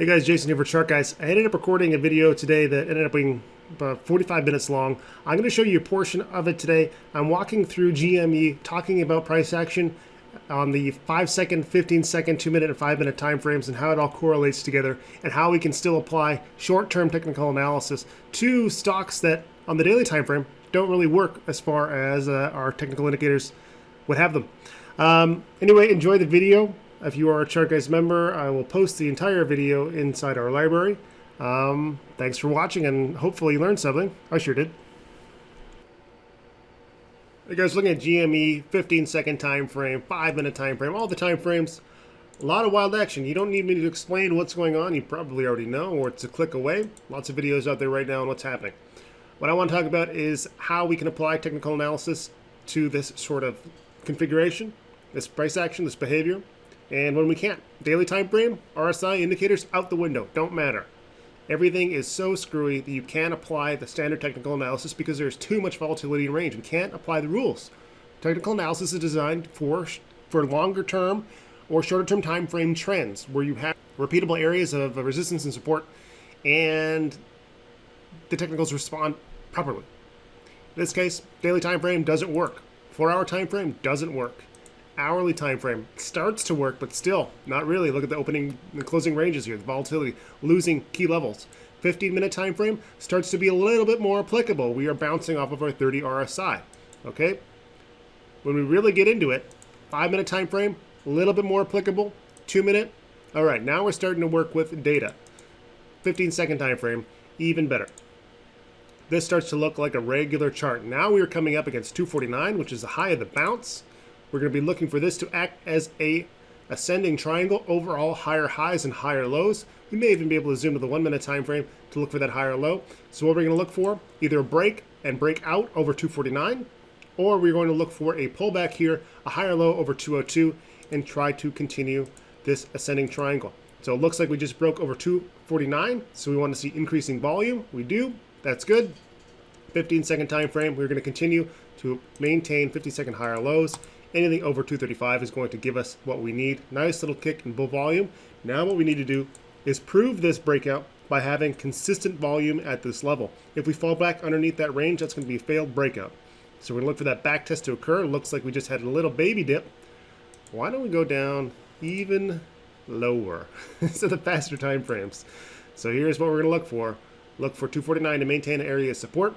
Hey guys, Jason here for Chart Guys. I ended up recording a video today that ended up being about 45 minutes long. I'm going to show you a portion of it today. I'm walking through GME, talking about price action on the 5-second, 15-second, 2-minute, and 5-minute time frames and how it all correlates together and how we can still apply short-term technical analysis to stocks that on the daily time frame don't really work as far as our technical indicators would have them. Anyway, enjoy the video. If you are a Chart Guys member, I will post the entire video inside our library. Thanks for watching, and hopefully you learned something. I sure did. You guys looking at GME, 15-second time frame, 5-minute time frame, all the time frames. A lot of wild action. You don't need me to explain what's going on. You probably already know, or it's a click away. Lots of videos out there right now on what's happening. What I want to talk about is how we can apply technical analysis to this sort of configuration, this price action, this behavior. And when we can't. Daily time frame, RSI indicators out the window, don't matter. Everything is so screwy that you can't apply the standard technical analysis because there's too much volatility in range. We can't apply the rules. Technical analysis is designed for longer term or shorter term time frame trends where you have repeatable areas of resistance and support and the technicals respond properly. In this case, daily time frame doesn't work. 4-hour time frame doesn't work. Hourly time frame starts to work, but still not really. Look at the opening and closing ranges here, the volatility, losing key levels. 15-minute time frame starts to be a little bit more applicable. We are bouncing off of our 30 RSI. Okay, when we really get into it, 5-minute time frame, a little bit more applicable. 2-minute, all right, now we're starting to work with data. 15-second time frame, even better. This starts to look like a regular chart. Now we are coming up against 249, which is the high of the bounce. We're going to be looking for this to act as a ascending triangle, overall higher highs and higher lows. We may even be able to zoom to the 1-minute time frame to look for that higher low. So what we're going to look for, either a break and break out over 249, or we're going to look for a pullback here, a higher low over 202, and try to continue this ascending triangle. So it looks like we just broke over 249, so we want to see increasing volume. We do. That's good. 15-second time frame, we're going to continue to maintain 50-second higher lows. Anything over 235 is going to give us what we need. Nice little kick in bull volume. Now what we need to do is prove this breakout by having consistent volume at this level. If we fall back underneath that range, that's going to be a failed breakout. So we're going to look for that back test to occur. It looks like we just had a little baby dip. Why don't we go down even lower so the faster time frames? So here's what we're going to look for. Look for 249 to maintain an area of support.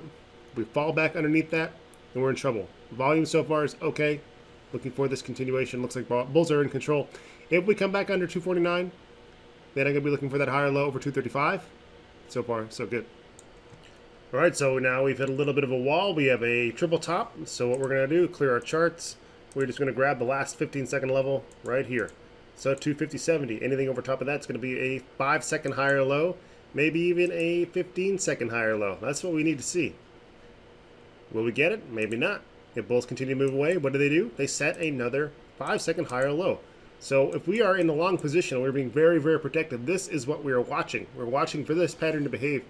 If we fall back underneath that, then we're in trouble. Volume so far is okay. Looking for this continuation. Looks like bulls are in control. If we come back under 249, then I'm going to be looking for that higher low over 235. So far, so good. All right, so now we've hit a little bit of a wall. We have a triple top. So what we're going to do, clear our charts. We're just going to grab the last 15-second level right here. So 250.70. Anything over top of that's going to be a 5-second higher low, maybe even a 15-second higher low. That's what we need to see. Will we get it? Maybe not. If bulls continue to move away, what do? They set another 5-second higher low. So if we are in the long position, we're being very, very protective. This is what we are watching. We're watching for this pattern to behave.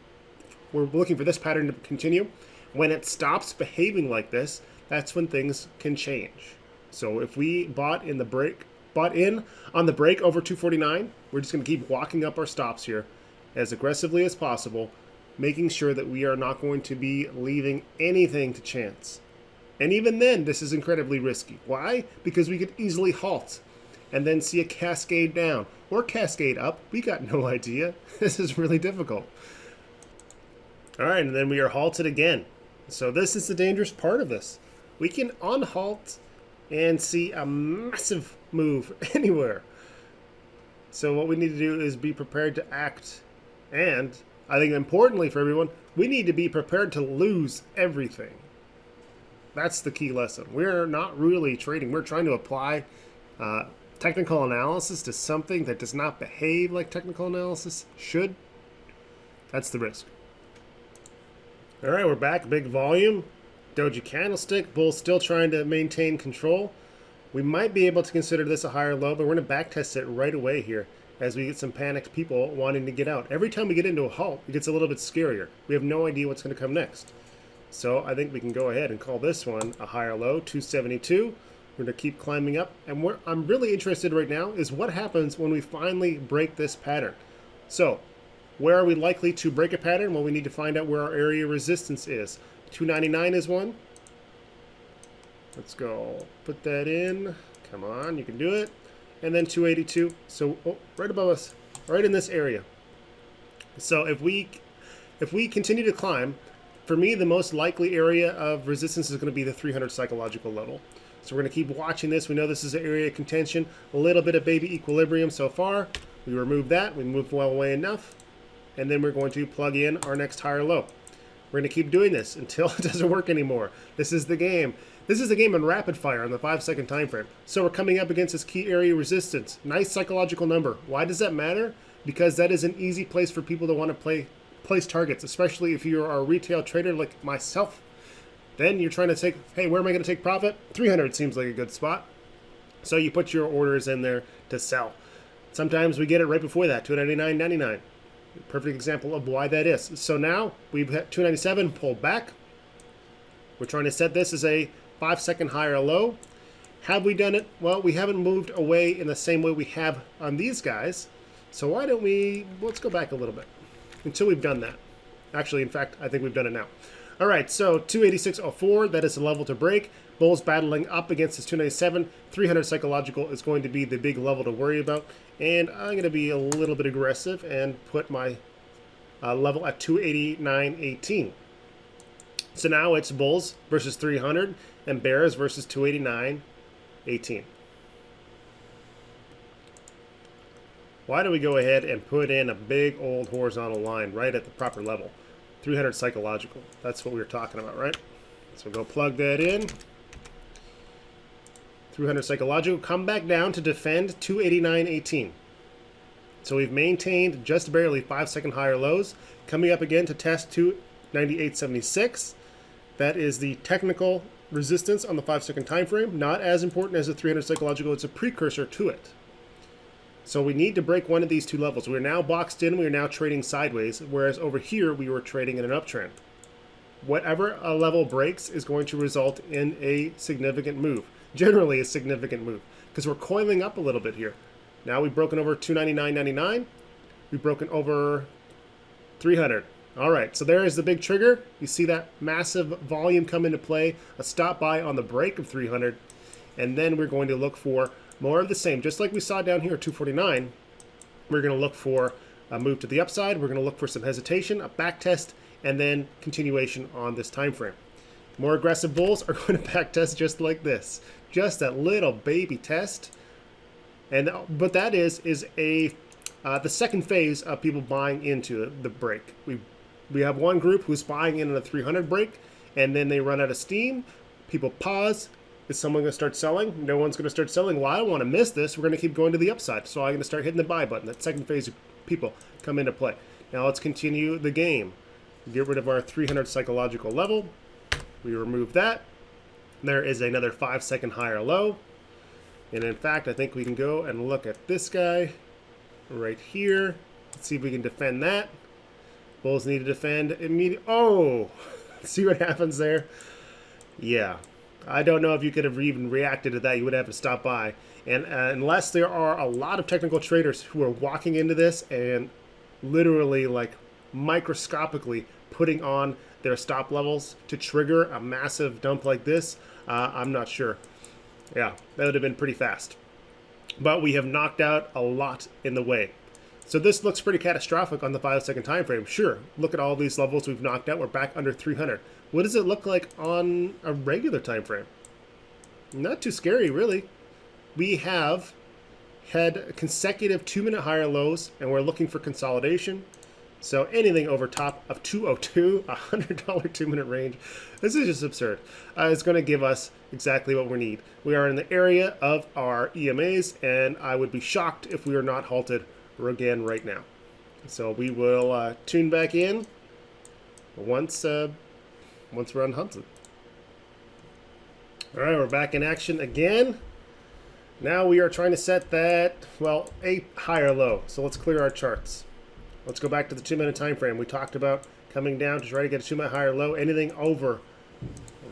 We're looking for this pattern to continue. When it stops behaving like this, that's when things can change. So if we bought in on the break over 249, we're just going to keep walking up our stops here as aggressively as possible, making sure that we are not going to be leaving anything to chance. And even then, this is incredibly risky. Why? Because we could easily halt and then see a cascade down or cascade up. We got no idea. This is really difficult. All right, and then we are halted again. So this is the dangerous part of this. We can unhalt and see a massive move anywhere. So what we need to do is be prepared to act. And I think importantly for everyone, we need to be prepared to lose everything. That's the key lesson. We're not really trading. We're trying to apply technical analysis to something that does not behave like technical analysis should. That's the risk. All right, we're back. Big volume. Doji candlestick. Bull still trying to maintain control. We might be able to consider this a higher low, but we're going to back test it right away here as we get some panicked people wanting to get out. Every time we get into a halt, it gets a little bit scarier. We have no idea what's going to come next. So I think we can go ahead and call this one a higher low, 272. We're going to keep climbing up. And what I'm really interested right now is what happens when we finally break this pattern. So where are we likely to break a pattern? Well, we need to find out where our area resistance is. 299 is one. Let's go put that in. Come on, you can do it. And then 282. So right above us, right in this area. So if we continue to climb, for me, the most likely area of resistance is going to be the 300 psychological level. So we're going to keep watching this. We know this is an area of contention. A little bit of baby equilibrium so far. We remove that. We moved well away enough. And then we're going to plug in our next higher low. We're going to keep doing this until it doesn't work anymore. This is the game. This is the game in rapid fire on the 5-second time frame. So we're coming up against this key area resistance. Nice psychological number. Why does that matter? Because that is an easy place for people to want to place targets, especially if you're a retail trader like myself. Then you're trying to take, hey, where am I going to take profit? 300 seems like a good spot. So you put your orders in there to sell. Sometimes we get it right before that, 299.99. Perfect example of why that is. So now we've hit 297, pulled back. We're trying to set this as a 5-second high or low. Have we done it? Well, we haven't moved away in the same way we have on these guys. So why don't we, let's go back a little bit until we've done that. Actually, in fact, I think we've done it now. All right, so 286.04, that is the level to break. Bulls battling up against this 297. 300 psychological is going to be the big level to worry about. And I'm going to be a little bit aggressive and put my level at 289.18. So now it's bulls versus 300 and bears versus 289.18. Why don't we go ahead and put in a big old horizontal line right at the proper level? 300 psychological. That's what we were talking about, right? So go plug that in. 300 psychological. Come back down to defend 289.18. So we've maintained just barely 5-second higher lows. Coming up again to test 298.76. That is the technical resistance on the 5-second time frame. Not as important as the 300 psychological. It's a precursor to it. So we need to break one of these two levels. We're now boxed in. We are now trading sideways, whereas over here we were trading in an uptrend. Whatever a level breaks is going to result in a significant move. Generally a significant move, because we're coiling up a little bit here. Now we've broken over 299.99. We've broken over 300. All right, so there is the big trigger. You see that massive volume come into play, a stop buy on the break of 300, and then we're going to look for more of the same. Just like we saw down here at 249, we're going to look for a move to the upside. We're going to look for some hesitation, a back test, and then continuation on this time frame. More aggressive bulls are going to back test just like this. Just that little baby test. And but that is the second phase of people buying into the break. We have one group who's buying in on a 300 break, and then they run out of steam. People pause. Is someone going to start selling? No one's going to start selling. Well, I don't want to miss this. We're going to keep going to the upside. So I'm going to start hitting the buy button. That second phase of people come into play. Now let's continue the game. Get rid of our 300 psychological level. We remove that. There is another 5-second higher low. And in fact, I think we can go and look at this guy right here. Let's see if we can defend that. Bulls need to defend immediately. Oh, see what happens there? Yeah. I don't know if you could have even reacted to that. You would have to stop by. And unless there are a lot of technical traders who are walking into this and literally like microscopically putting on their stop levels to trigger a massive dump like this, I'm not sure. Yeah, that would have been pretty fast. But we have knocked out a lot in the way. So this looks pretty catastrophic on the 5-second time frame. Sure, look at all these levels we've knocked out. We're back under 300. What does it look like on a regular time frame? Not too scary, really. We have had consecutive 2-minute higher lows, and we're looking for consolidation. So anything over top of 202, $100 2-minute range, this is just absurd. It's going to give us exactly what we need. We are in the area of our EMAs, and I would be shocked if we are not halted again right now. So we will tune back in once we're unhalted. All right, we're back in action again. Now we are trying to set that, well, a higher low. So let's clear our charts. Let's go back to the 2-minute time frame. We talked about coming down to try to get a 2-minute higher low. Anything over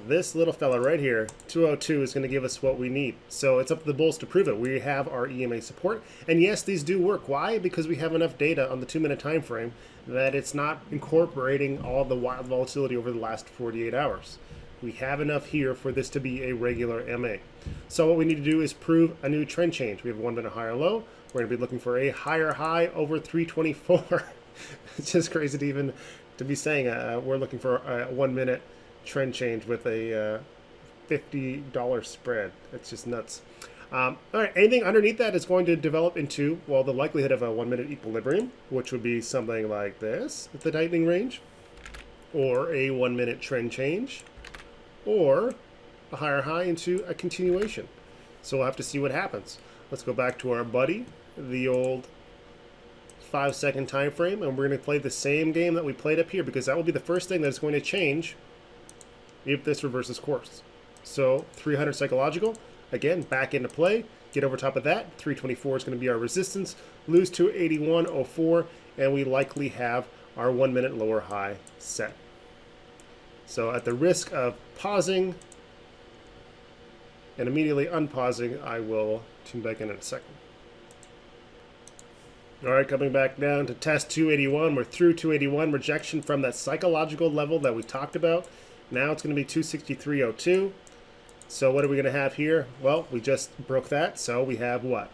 this little fella right here, 202, is going to give us what we need. So it's up to the bulls to prove it. We have our EMA support. And yes, these do work. Why? Because we have enough data on the 2-minute time frame that it's not incorporating all the wild volatility over the last 48 hours. We have enough here for this to be a regular MA. So what we need to do is prove a new trend change. We have a 1 minute higher low. We're going to be looking for a higher high over 324. It's just crazy to even to be saying we're looking for a 1 minute trend change with a $50 spread. It's just nuts. All right, anything underneath that is going to develop into, well, the likelihood of a 1 minute equilibrium, which would be something like this at the tightening range, or a 1 minute trend change, or a higher high into a continuation. So we'll have to see what happens. Let's go back to our buddy, the old 5-second time frame, and we're going to play the same game that we played up here, because that will be the first thing that's going to change if this reverses course. So 300 psychological, again, back into play, get over top of that. 324 is going to be our resistance, lose to 81.04, and we likely have our 1 minute lower high set. So at the risk of pausing and immediately unpausing, I will tune back in a second. All right, coming back down to test 281. We're through 281, rejection from that psychological level that we talked about. Now it's going to be 263.02. So what are we going to have here? Well, we just broke that. So we have what?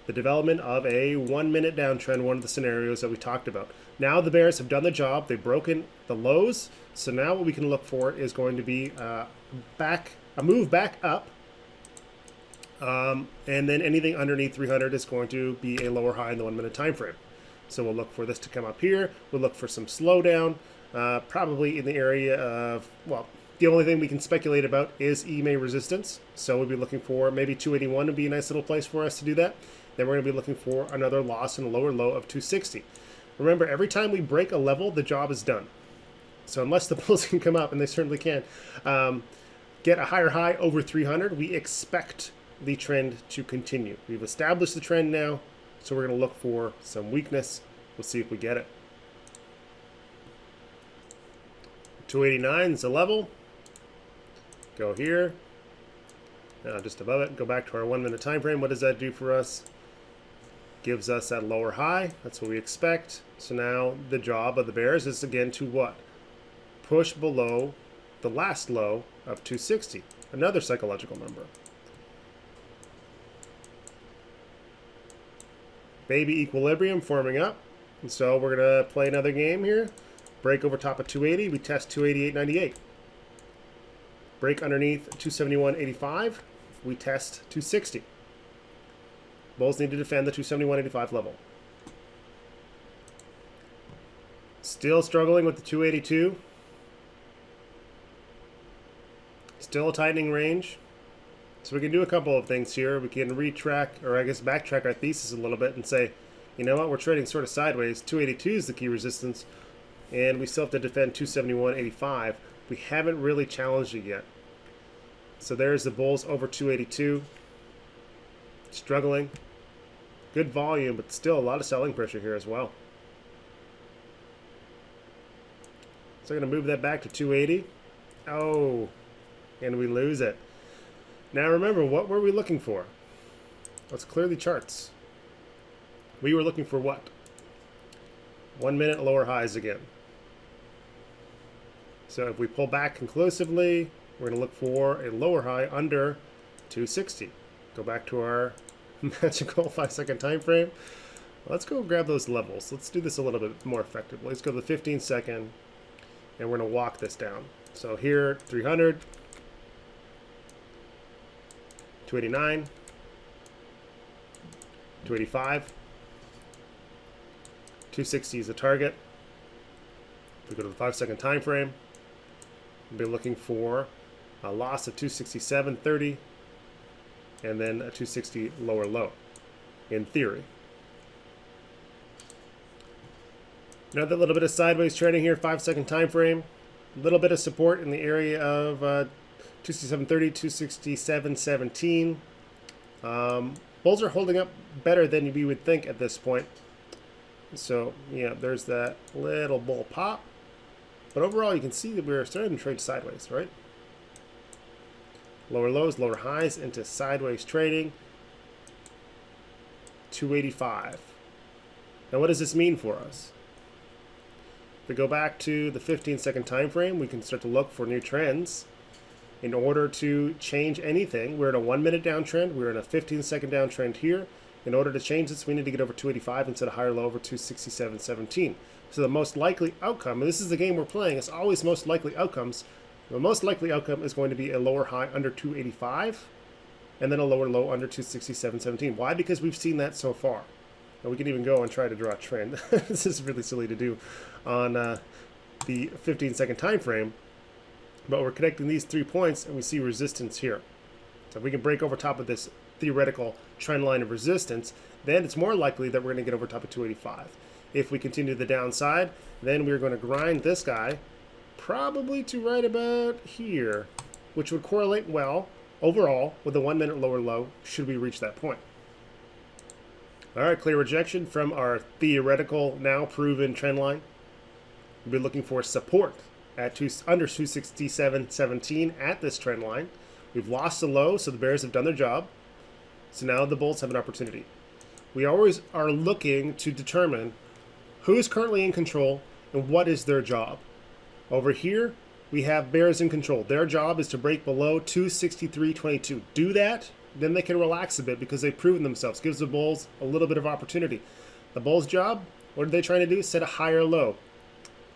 The development of a 1 minute downtrend, one of the scenarios that we talked about. Now the bears have done the job. They've broken the lows. So now what we can look for is going to be a move back up. And then anything underneath 300 is going to be a lower high in the 1 minute time frame. So we'll look for this to come up here. We'll look for some slowdown, probably in the area of, well, the only thing we can speculate about is Ema Resistance. So we'll be looking for maybe 281 would be a nice little place for us to do that. Then we're going to be looking for another loss and a lower low of 260. Remember, every time we break a level, the job is done. So unless the bulls can come up, and they certainly can, get a higher high over 300, we expect the trend to continue. We've established the trend now, so we're going to look for some weakness. We'll see if we get it. 289 is the level. Go here. Now just above it, go back to our 1 minute time frame. What does that do for us? Gives us that lower high. That's what we expect. So now the job of the bears is again to what? Push below the last low of 260. Another psychological number. Baby equilibrium forming up. And so we're going to play another game here. Break over top of 280. We test 288.98. Break underneath 271.85. We test 260. Bulls need to defend the 271.85 level. Still struggling with the 282. Still a tightening range. So we can do a couple of things here. We can retrack, or I guess backtrack our thesis a little bit and say, you know what, we're trading sort of sideways. 282 is the key resistance, and we still have to defend 271.85. We haven't really challenged it yet. So there's the bulls over 282. Struggling. Good volume, but still a lot of selling pressure here as well. So I'm going to move that back to 280. Oh, and we lose it. Now remember, what were we looking for? Let's clear the charts. We were looking for what? 1 minute lower highs again. So if we pull back conclusively, we're going to look for a lower high under 260. Go back to our magical 5-second time frame. Let's go grab those levels. Let's do this a little bit more effectively. Let's go to the 15-second, and we're going to walk this down. So here, 300, 289, 285, 260 is the target. If we go to the 5-second time frame, we'll be looking for a loss of 267.30 and then a 260 lower low, in theory. Another little bit of sideways trading here, 5-second time frame. A little bit of support in the area of 267.30, 267.17. Bulls are holding up better than we would think at this point. So, yeah, there's that little bull pop. But overall, you can see that we're starting to trade sideways, right? lower lows, lower highs into sideways trading. 285. Now what does this mean for us? If we go back to the 15-second time frame, we can start to look for new trends. In order to change anything, we're in a 1-minute downtrend, we're in a 15-second downtrend here. In order to change this, we need to get over 285 instead of higher low over 267.17. So the most likely outcome, and this is the game we're playing, it's always most likely outcomes. The most likely outcome is going to be a lower high under 285 and then a lower low under 267.17. Why? Because we've seen that so far. And we can even go and try to draw a trend. This is really silly to do on the 15-second time frame. But we're connecting these 3 points and we see resistance here. So if we can break over top of this theoretical trend line of resistance, then it's more likely that we're going to get over top of 285. If we continue the downside, then we're going to grind this guy probably to right about here, which would correlate well overall with a 1-minute lower low should we reach that point. All right, clear rejection from our theoretical now proven trend line. We'll be looking for support at under 267.17 at this trend line. We've lost the low, so the bears have done their job. So now the bulls have an opportunity. We always are looking to determine who is currently in control and what is their job. Over here, we have bears in control. Their job is to break below 263.22. Do that, then they can relax a bit because they've proven themselves. Gives the bulls a little bit of opportunity. The bulls' job, what are they trying to do? Set a higher low.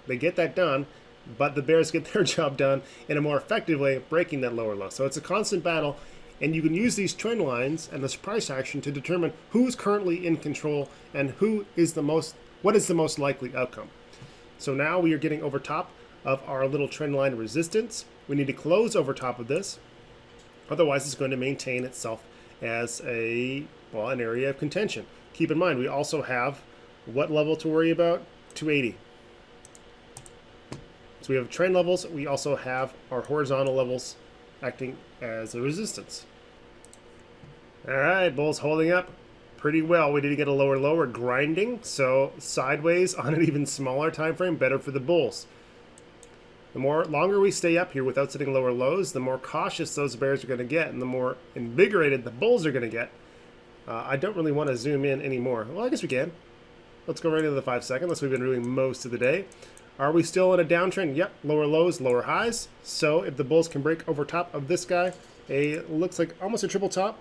They get that done, but the bears get their job done in a more effective way, breaking that lower low. So it's a constant battle, and you can use these trend lines and this price action to determine who's currently in control and what is the most likely outcome. So now we are getting over top of our little trend line resistance. We need to close over top of this. Otherwise, it's going to maintain itself as an area of contention. Keep in mind, we also have what level to worry about? 280. So we have trend levels. We also have our horizontal levels acting as a resistance. All right, bulls holding up pretty well. We need to get a lower low. We're grinding, so sideways on an even smaller time frame, better for the bulls. The longer we stay up here without setting lower lows, the more cautious those bears are going to get, and the more invigorated the bulls are going to get. I don't really want to zoom in anymore. Well, I guess we can. Let's go right into the 5-second. That's what we've been doing most of the day. Are we still in a downtrend? Yep, lower lows, lower highs. So if the bulls can break over top of this guy, looks like almost a triple top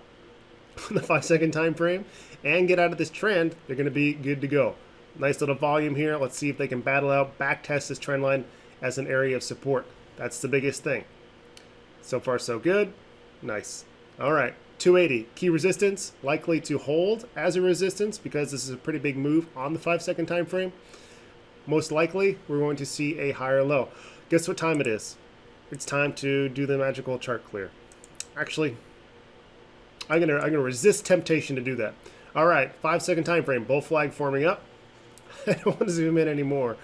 on the 5-second time frame, and get out of this trend, they're going to be good to go. Nice little volume here. Let's see if they can battle out, back test this trend line as an area of support. That's the biggest thing. So far, so good. Nice. All right, 280. Key resistance, likely to hold as a resistance because this is a pretty big move on the 5-second time frame. Most likely, we're going to see a higher low. Guess what time it is? It's time to do the magical chart clear. Actually, I'm gonna resist temptation to do that. All right, 5-second time frame, bull flag forming up. I don't want to zoom in anymore,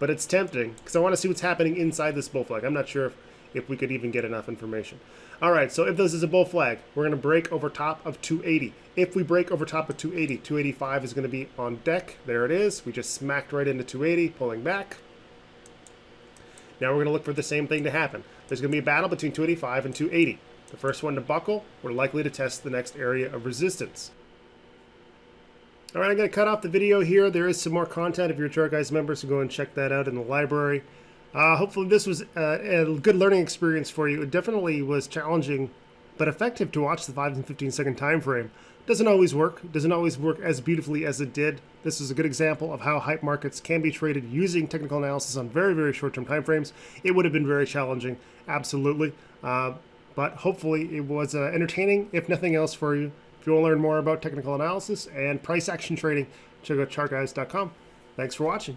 but it's tempting because I want to see what's happening inside this bull flag. I'm not sure if we could even get enough information. All right, so if this is a bull flag, we're going to break over top of 280. If we break over top of 280, 285 is going to be on deck. There it is. We just smacked right into 280, pulling back. Now we're going to look for the same thing to happen. There's going to be a battle between 285 and 280. The first one to buckle, we're likely to test the next area of resistance. All right, I'm going to cut off the video here. There is some more content if you're a Chart Guys member, so go and check that out in the library. Hopefully this was a good learning experience for you. It definitely was challenging, but effective to watch the 5 and 15-second time frame. Doesn't always work. Doesn't always work as beautifully as it did. This is a good example of how hype markets can be traded using technical analysis on very, very short-term time frames. It would have been very challenging, absolutely. But hopefully it was entertaining, if nothing else, for you. If you want to learn more about technical analysis and price action trading, check out chartguys.com. Thanks for watching.